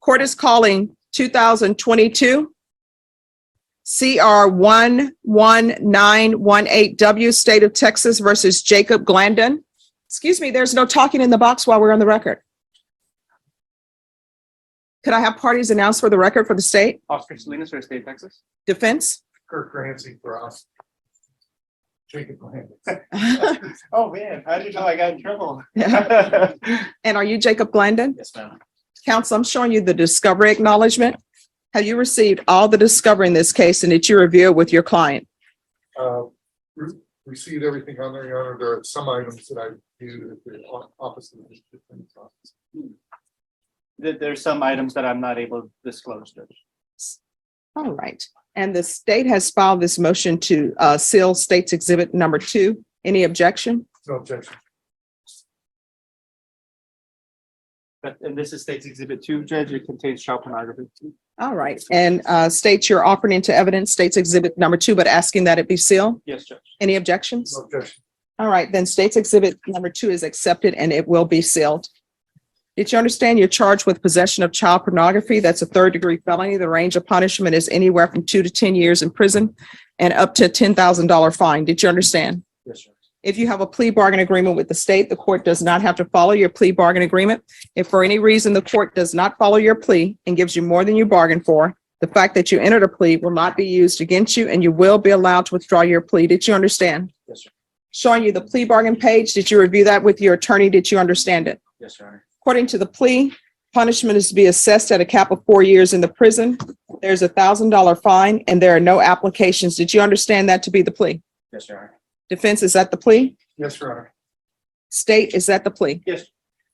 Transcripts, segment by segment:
Court is calling 2022 CR 11918W, State of Texas versus Jacob Glandon. Excuse me, there's no talking in the box while we're on the record. Could I have parties announced for the record for the state? Oscar Salinas for the state of Texas. Defense? Kirk Grancy for us. Jacob Glandon. Oh man, I didn't know I got in trouble. And are you Jacob Glandon? Yes, ma'am. Counsel, I'm showing you the discovery acknowledgement. Have you received all the discovery in this case and did you review it with your client? Received everything on there, Your Honor. There are some items that I viewed at the office of the defendant's office. There's some items that I'm not able to disclose, Judge. All right. And the state has filed this motion to seal State's Exhibit number 2. Any objection? No objection. And this is State's Exhibit 2, Judge. It contains child pornography. All right. And State, you're offering into evidence State's Exhibit number 2, but asking that it be sealed? Yes, Judge. Any objections? No objection. All right. Then State's Exhibit number 2 is accepted and it will be sealed. Did you understand you're charged with possession of child pornography? That's a third-degree felony. The range of punishment is anywhere from 2 to 10 years in prison and up to $10,000 fine. Did you understand? Yes, Judge. If you have a plea bargain agreement with the state, the court does not have to follow your plea bargain agreement. If for any reason the court does not follow your plea and gives you more than you bargained for, the fact that you entered a plea will not be used against you and you will be allowed to withdraw your plea. Did you understand? Yes, sir. Showing you the plea bargain page. Did you review that with your attorney? Did you understand it? Yes, Your Honor. According to the plea, punishment is to be assessed at a cap of 4 years in the prison. There's a $1,000 fine and there are no applications. Did you understand that to be the plea? Yes, Your Honor. Defense, is that the plea? Yes, Your Honor. State, is that the plea? Yes.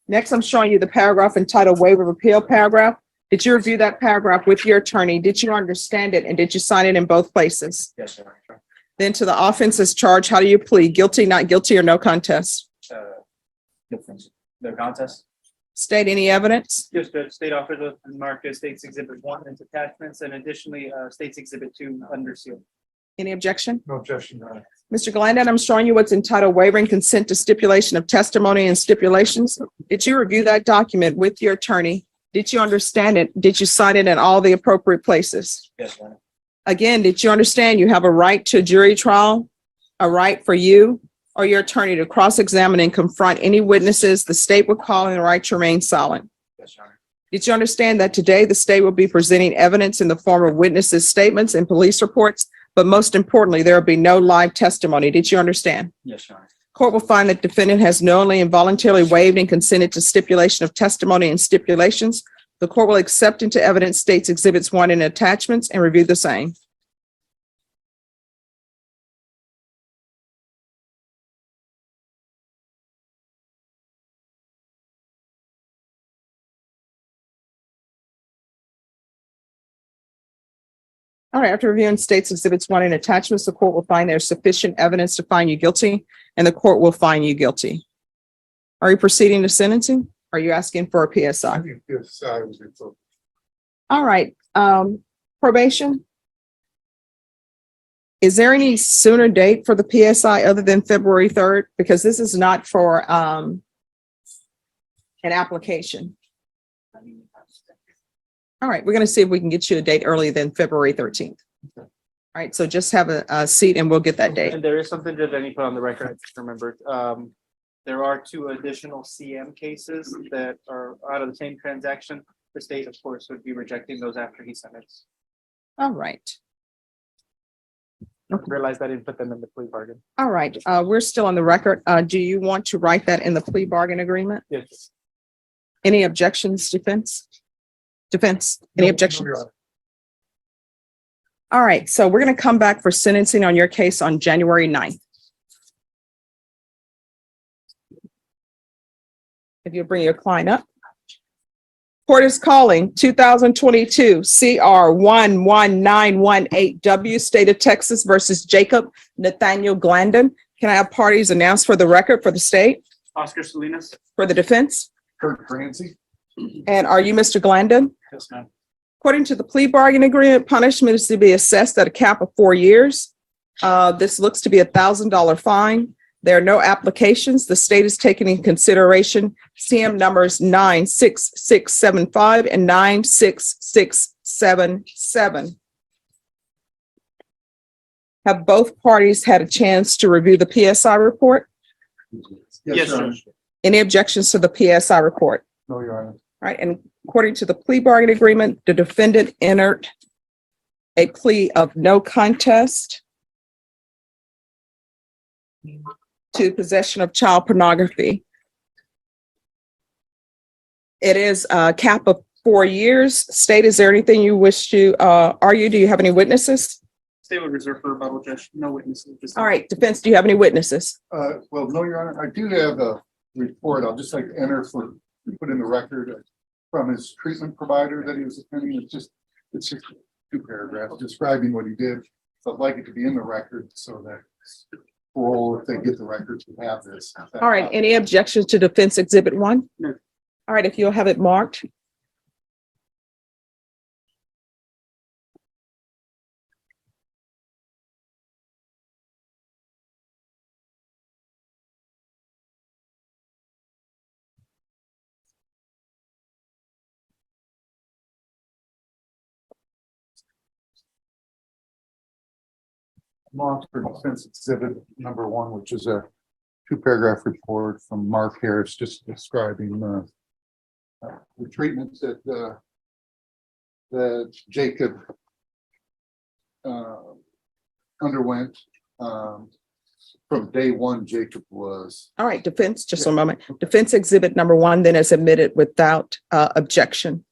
Next, I'm showing you the paragraph entitled Waiver of Appeal paragraph. Did you review that paragraph with your attorney? Did you understand it? And did you sign it in both places? Yes, Your Honor. Then to the offenses charged, how do you plead? Guilty, not guilty, or no contest? No contest. State, any evidence? Yes, Judge. State offers to mark as State's Exhibit 1 and attachments, and additionally, State's Exhibit 2 under seal. Any objection? No objection, Your Honor. Mr. Glandon, I'm showing you what's entitled Waiving Consent to Stipulation of Testimony and Stipulations. Did you review that document with your attorney? Did you understand it? Did you sign it in all the appropriate places? Yes, Your Honor. Again, did you understand you have a right to a jury trial, a right for you or your attorney to cross-examine and confront any witnesses the state would call and the right to remain silent? Yes, Your Honor. Did you understand that today the state will be presenting evidence in the form of witnesses' statements and police reports, but most importantly, there will be no live testimony? Did you understand? Yes, Your Honor. Court will find that defendant has knowingly and voluntarily waived and consented to stipulation of testimony and stipulations. The court will accept into evidence State's Exhibits 1 and attachments and review the same. All right, after reviewing State's Exhibits 1 and attachments, the court will find there's sufficient evidence to find you guilty, and the court will find you guilty. Are you proceeding to sentencing? Are you asking for a I PSI? think PSI was appropriate. All right, probation. Is there any sooner date for the PSI other than February 3rd? Because this is not for an application. All right, we're going to see if we can get you a date earlier than February 13th. All right, so just have a seat and we'll get that date. And there is something that I need to put on the record. I just remembered. There are 2 additional CM cases that are out of the same transaction. The state, of course, would be rejecting those after he sentenced. All right. I realized I didn't put them in the plea bargain. All right, we're still on the record. Do you want to write that in the plea bargain agreement? Yes. Any objections, defense? Defense, any No, objections? Your Honor. All right, so we're going to come back for sentencing on your case on January 9th. If you'll bring your client up. Court is calling 2022 CR 11918W, State of Texas versus Jacob Nathaniel Glandon. Can I have parties announced for the record for the state, Oscar Salinas. for the defense? Kirk Grancy. And are you Mr. Glandon? Yes, ma'am. According to the plea bargain agreement, punishment is to be assessed at a cap of 4 years. This looks to be a $1,000 fine. There are no applications. The state is taking in consideration CM numbers 96675 and 96677. Have both parties had a chance to review the PSI report? Yes, Your Honor. Judge. Any objections to the PSI report? No, Your Honor. All right, and according to the plea bargaining agreement, the defendant entered a plea of no contest to possession of child pornography. It is a cap of 4 years. State, is there anything you wish to argue? Do you have any witnesses? State would reserve for rebuttal, Judge. No witnesses. All right, defense, do you have any witnesses? Well, no, Your Honor, I do have a report. I'll just like to enter for, put in the record from his treatment provider that he was attending. It's just 2 paragraphs describing what he did. So I'd like it to be in the record so that parole, if they get the records, we have this. All right, any objections to defense exhibit 1? No. All right, if you'll have it marked. Marked for defense exhibit number 1, which is a 2-paragraph report from Mark Harris, just describing the treatment that Jacob underwent from day 1. Jacob was All right, defense, just a moment. Defense exhibit number 1 then is admitted without objection.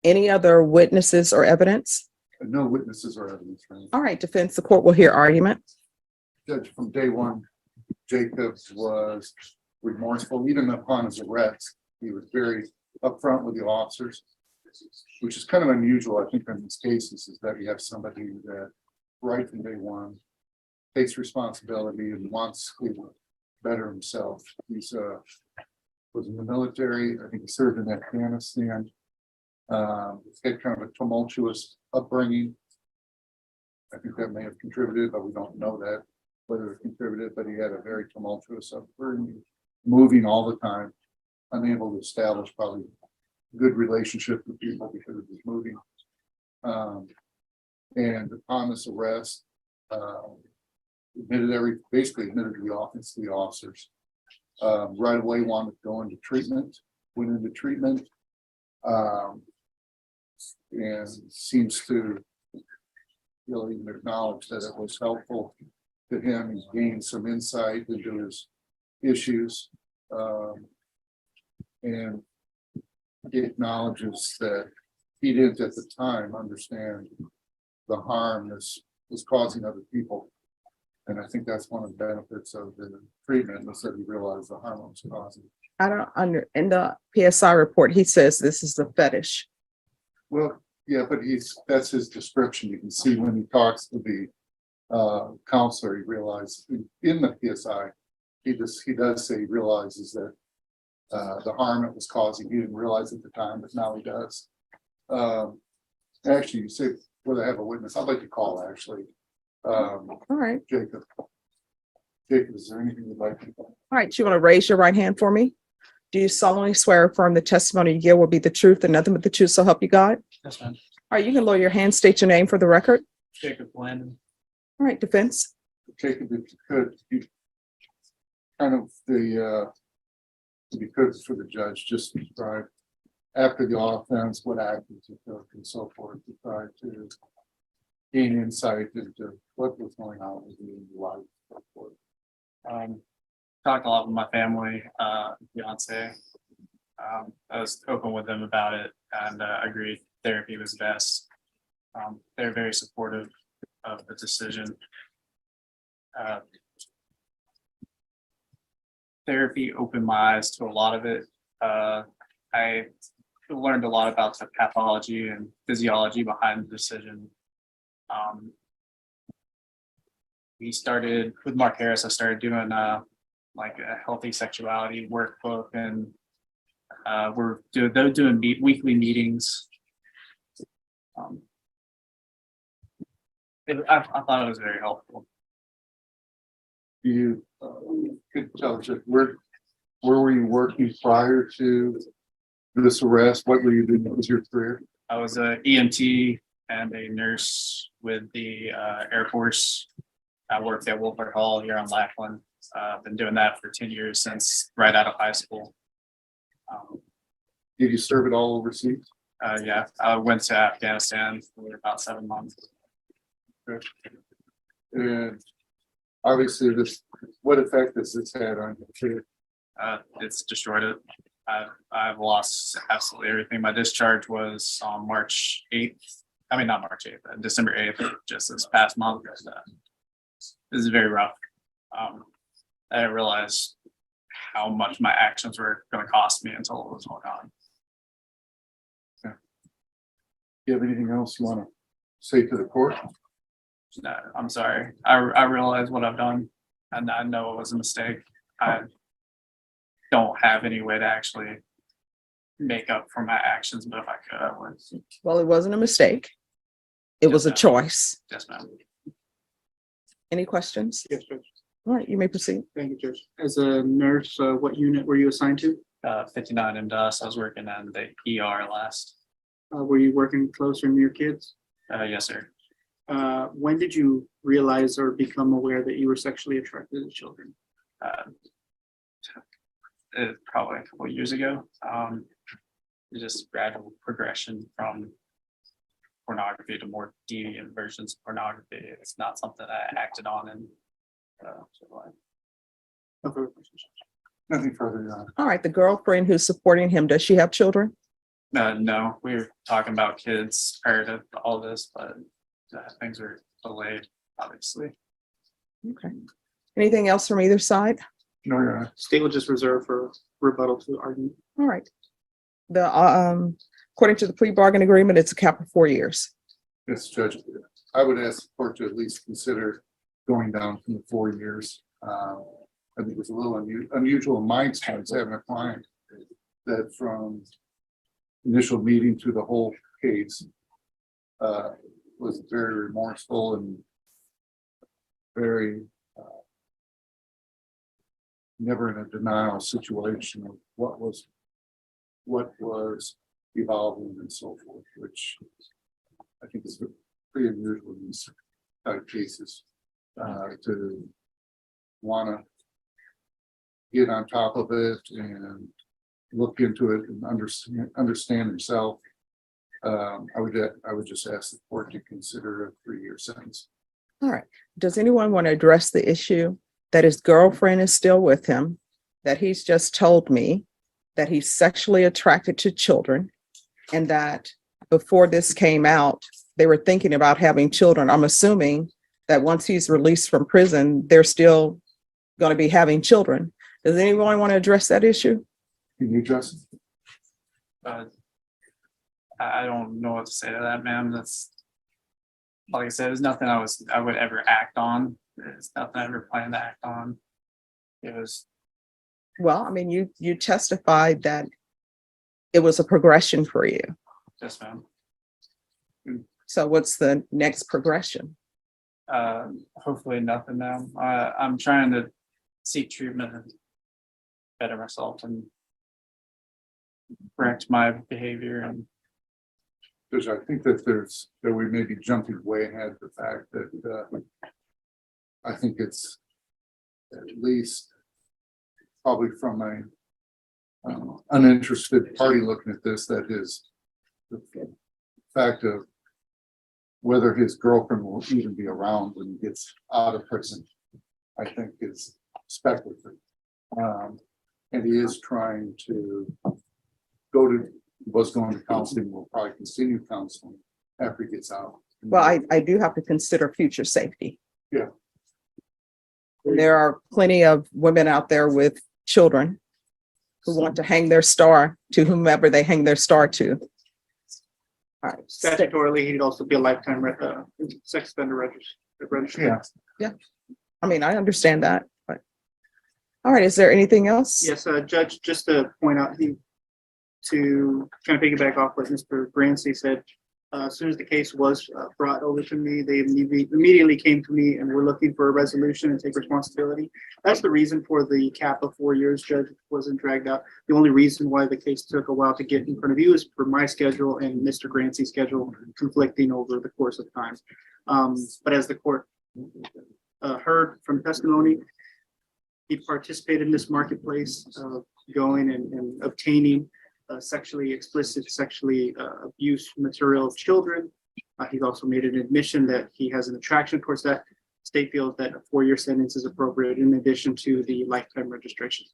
Any other witnesses or evidence? no witnesses or evidence. Right? All right, defense, the court will hear argument. Judge, from day 1, Jacob was remorseful. Even upon his arrest, he was very upfront with the officers, which is kind of unusual, I think, in these cases, is that you have somebody that right from day 1 takes responsibility and wants to better himself. He's was in the military. I think he served in Afghanistan. He's had kind of a tumultuous upbringing. I think that may have contributed, but we don't know that whether it contributed, but he had a very tumultuous upbringing, moving all the time, unable to establish probably good relationship with people because of his moving. And upon this arrest, basically admitted to the office, the officers. Right away wanted to go into treatment, went into treatment. And seems to really acknowledge that it was helpful to him. He's gained some insight into his issues. And he acknowledges that he didn't at the time understand the harm this was causing other people. And I think that's one of the benefits of the treatment, was that he realized the harm it was causing. I don't in the PSI report, he says this is the fetish. Well, yeah, but that's his description. You can see when he talks to the counselor, he realizes in the PSI, he does say he realizes that the harm it was causing, he didn't realize at the time, but now he does. Actually, you say whether I have a witness, I'd like to call actually. All right. Jacob, is there anything you'd like to? All right, you want to raise your right hand for me? Do you solemnly swear or affirm the testimony you give will be the truth and nothing but the truth, so help you God? Yes, ma'am. All right, you can lower your hand, state your name for the record. Jacob Landon. All right, defense. Jacob, if you could, you kind of if you could for the judge, just describe after the offense, what actions you took and so forth to try to gain insight into what was going on with you in your life. So forth. Talked a lot with my family, fiance. I was open with them about it and agreed therapy was best. They're very supportive of the decision. Therapy opened my eyes to a lot of it. I learned a lot about the pathology and physiology behind the decision. We started with Mark Harris. I started doing like a healthy sexuality workbook, and they're doing weekly meetings. I thought it was very helpful. You could tell us where were you working prior to this arrest? What were you doing? What was your career? I was a EMT and a nurse with the Air Force. I worked at Wolford Hall here on Lackland. Been doing that for 10 years since right out of high school. Did you serve it all overseas? Yeah, I went to Afghanistan for about 7 months. And obviously what effect has this had on you? It's destroyed it. I've lost absolutely everything. My discharge was on March 8th. I mean, not March 8th, December 8th, just this past month. This is very rough. I didn't realize how much my actions were going to cost me until it was going on. Do you have anything else you want to say to the court? No, I'm sorry. I realize what I've done, and I know it was a mistake. I don't have any way to actually make up for my actions, but if I could, I would. Well, it wasn't a mistake. It was a Yes, choice. Yes, ma'am. Any questions? Yes, Judge. All right, you may proceed. Thank you, Judge. As a nurse, what unit were you assigned to? 59 in dust. I was working in the ER last. Were you working closer near kids? Yes, sir. When did you realize or become aware that you were sexually attracted to children? Probably a couple of years ago. Just gradual progression from pornography to more deviant versions of pornography. It's not something I acted on in No further questions. Nothing further, Your Honor. All right, the girlfriend who's supporting him, does she have children? no, we were talking about kids prior to all this, but things were delayed, obviously. Okay. Anything else from either side? No, Your Honor. State will just reserve for rebuttal to the argument. All right. The according to the plea bargain agreement, it's a cap of 4 years. Yes, Judge. I would ask the court to at least consider going down from the 4 years. I think it's a little unusual in my experience having a client that from initial meeting to the whole case was very remorseful and very never in a denial situation of what was evolving and so forth, which I think is pretty unusual in these type cases to want to get on top of it and look into it and understand himself. I would just ask the court to consider a 3-year sentence. All right. Does anyone want to address the issue that his girlfriend is still with him, that he's just told me that he's sexually attracted to children, and that before this came out, they were thinking about having children? I'm assuming that once he's released from prison, they're still going to be having children. Does anyone want to address that issue? Can you address it? I don't know what to say to that, ma'am. That's like I said, there's nothing I would ever act on. It's nothing I ever planned to act on. It was Well, I mean, you testified that it was a progression for you. just ma'am. So what's the next progression? Hopefully nothing, ma'am. I'm trying to seek treatment and better myself and correct my behavior. And Because I think that we may be jumping way ahead of the fact that I think it's at least probably from a uninterested party looking at this, that is the fact of whether his girlfriend will even be around when he gets out of prison, I think is speculative. And he is trying to was going to counseling, will probably continue counseling after he gets out. Well, I do have to consider future safety. Yeah. There are plenty of women out there with children who want to hang their star to whomever they hang their star to. All right. Statutorily, he'd also be a lifetime sex offender register. Yeah. I mean, I understand that, but all right. Is there anything else? Yes, Judge, just to point out, to kind of piggyback off what Mr. Grancy said, As soon as the case was brought over to me, they immediately came to me and were looking for a resolution and take responsibility. That's the reason for the cap of 4 years, Judge. It wasn't dragged out. The only reason why the case took a while to get in front of you is for my schedule and Mr. Grancy's schedule conflicting over the course of time. But as the court heard from testimony, he participated in this marketplace of going and obtaining sexually explicit, sexually abused material of children. He's also made an admission that he has an attraction towards that. State feels that a 4-year sentence is appropriate in addition to the lifetime registration.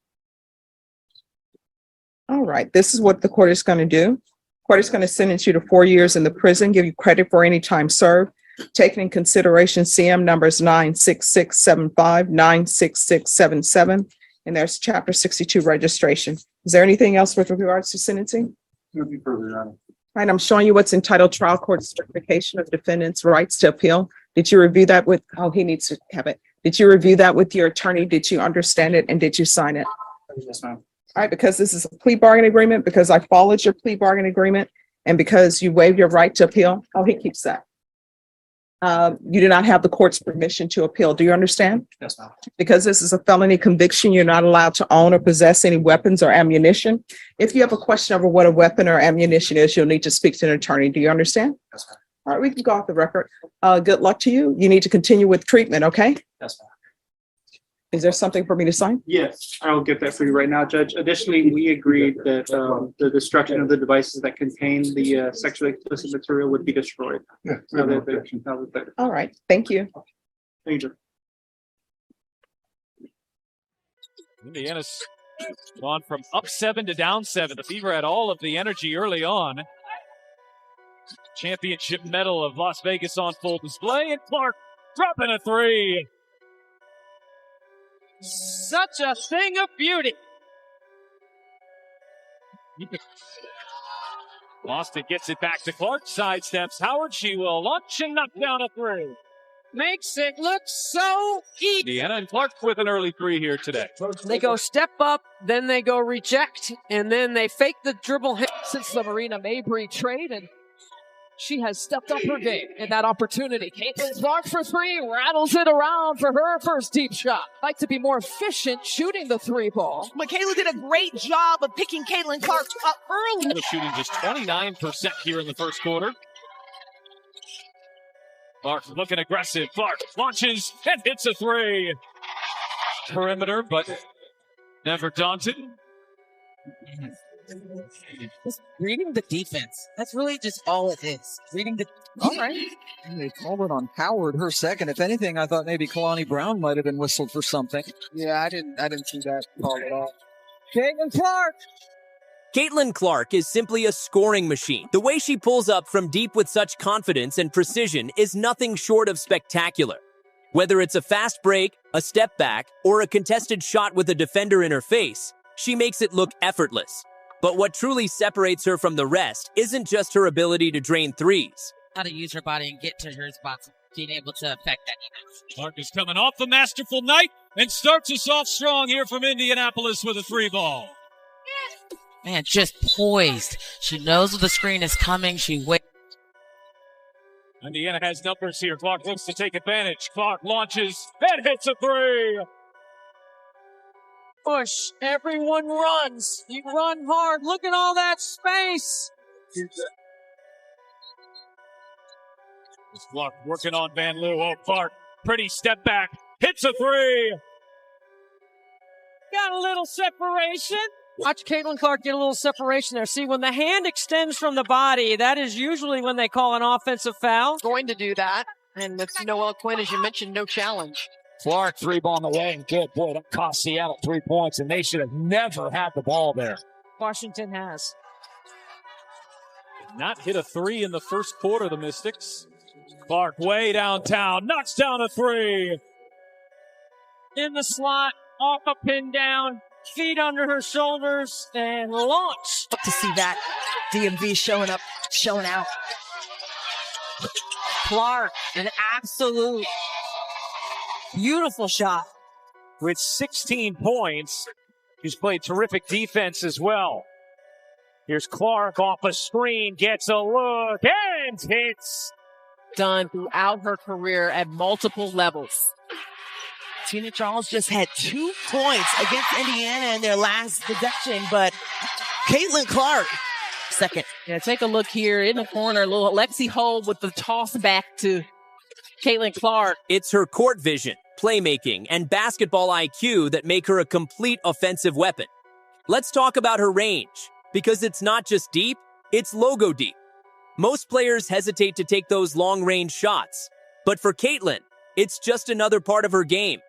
All right, this is what the court is going to do. Court is going to sentence you to 4 years in the prison, give you credit for any time served, taking in consideration CM numbers 96675, 96677, and there's chapter 62 registration. Is there anything else with regards to sentencing? Nothing further, Your Honor. All right, I'm showing you what's entitled Trial Court Certification of Defendant's Rights to Appeal. Did you review that with, oh, he needs to have it. Did you review that with your attorney? Did you understand it and did you sign it? Yes, ma'am. All right, because this is a plea bargain agreement, because I followed your plea bargain agreement, and because you waived your right to appeal. Oh, he keeps that. You do not have the court's permission to appeal. Do you understand? Yes, ma'am. Because this is a felony conviction, you're not allowed to own or possess any weapons or ammunition. If you have a question over what a weapon or ammunition is, you'll need to speak to an attorney. Do you understand? Yes, ma'am. All right, we can go off the record. Good luck to you. You need to continue with treatment, okay? Yes, ma'am. Is there something for me to sign? Yes, I will get that for you right now, Judge. Additionally, we agreed that the destruction of the devices that contain the sexually explicit material would be destroyed. Yeah. Now no that they- objection. now that they- All right, thank you. Thank you, Judge. Indiana's gone from up 7 to down 7. The Fever had all of the energy early on. Championship medal of Las Vegas on full display, and Clark dropping a 3. Such a thing of beauty. Boston gets it back to Clark, sidesteps Howard. She will launch and knock down a 3. Makes it look so easy. Indiana and Clark with an early 3 here today. They go step up, then they go reject, and then they fake the dribble hit since the Marina Mabry trade, and she has stepped up her game in that opportunity. Caitlin Clark for 3, rattles it around for her first deep shot. Like to be more efficient shooting the 3 ball. Michaela did a great job of picking Caitlin Clark up early. Shooting just 29% here in the first quarter. Clark looking aggressive. Clark launches and hits a 3. Perimeter, but never daunted. Just reading the defense. That's really just all it is. Reading the. All right. They called it on Howard, her second. If anything, I thought maybe Kalani Brown might have been whistled for something. Yeah, I didn't see that call at all. Caitlin Clark. Caitlin Clark is simply a scoring machine. The way she pulls up from deep with such confidence and precision is nothing short of spectacular. Whether it's a fast break, a step back, or a contested shot with a defender in her face, she makes it look effortless. But what truly separates her from the rest isn't just her ability to drain threes. How to use her body and get to her spots, being able to affect that defense. Clark is coming off the masterful night and starts us off strong here from Indianapolis with a 3 ball. Man, just poised. She knows the screen is coming. She waits. Indiana has numbers here. Clark looks to take advantage. Clark launches and hits a 3. Push. Everyone runs. You run hard. Look at all that space. Clark working on Van Loo. Oh, Clark, pretty step back. Hits a 3. Got a little separation. Watch Caitlin Clark get a little separation there. See, when the hand extends from the body, that is usually when they call an offensive foul. Going to do that. And with Noelle Quinn, as you mentioned, no challenge. Clark, 3 ball in the way, and good. Boy, that cost Seattle 3 points, and they should have never had the ball there. Washington has. Not hit a 3 in the first quarter, the Mystics. Clark way downtown, knocks down a 3. In the slot, off a pin down, feet under her shoulders, and launch. Love to see that. DMV showing up, showing out. Clark, an absolute beautiful shot. With 16 points, she's played terrific defense as well. Here's Clark off a screen, gets a look, and hits. Done throughout her career at multiple levels. Tina Charles just had 2 points against Indiana in their last possession, but Caitlin Clark, second. Yeah, take a look here in the corner. Little Lexi Hull with the toss back to Caitlin Clark. It's her court vision, playmaking, and basketball IQ that make her a complete offensive weapon. Let's talk about her range, because it's not just deep, it's logo deep. Most players hesitate to take those long-range shots, but for Caitlin, it's just another part of her game.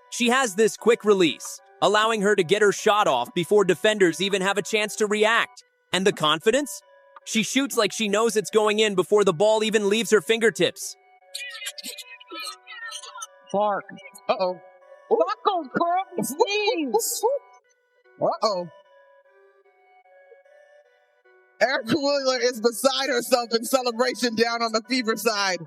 She has this quick release, allowing her to get her shot off before defenders even have a chance to react. And the confidence? She shoots like she knows it's going in before the ball even leaves her fingertips. Clark. Uh-oh. Buckle, Carl. Sneeze. Uh-oh. Erica Wheeler is beside herself in celebration down on the Fever side.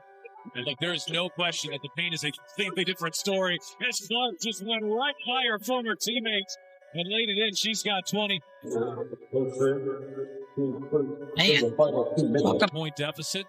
And look, there is no question that the paint is a completely different story. As Clark just went right by her former teammates and laid it in. She's got 20. Man. Point deficit.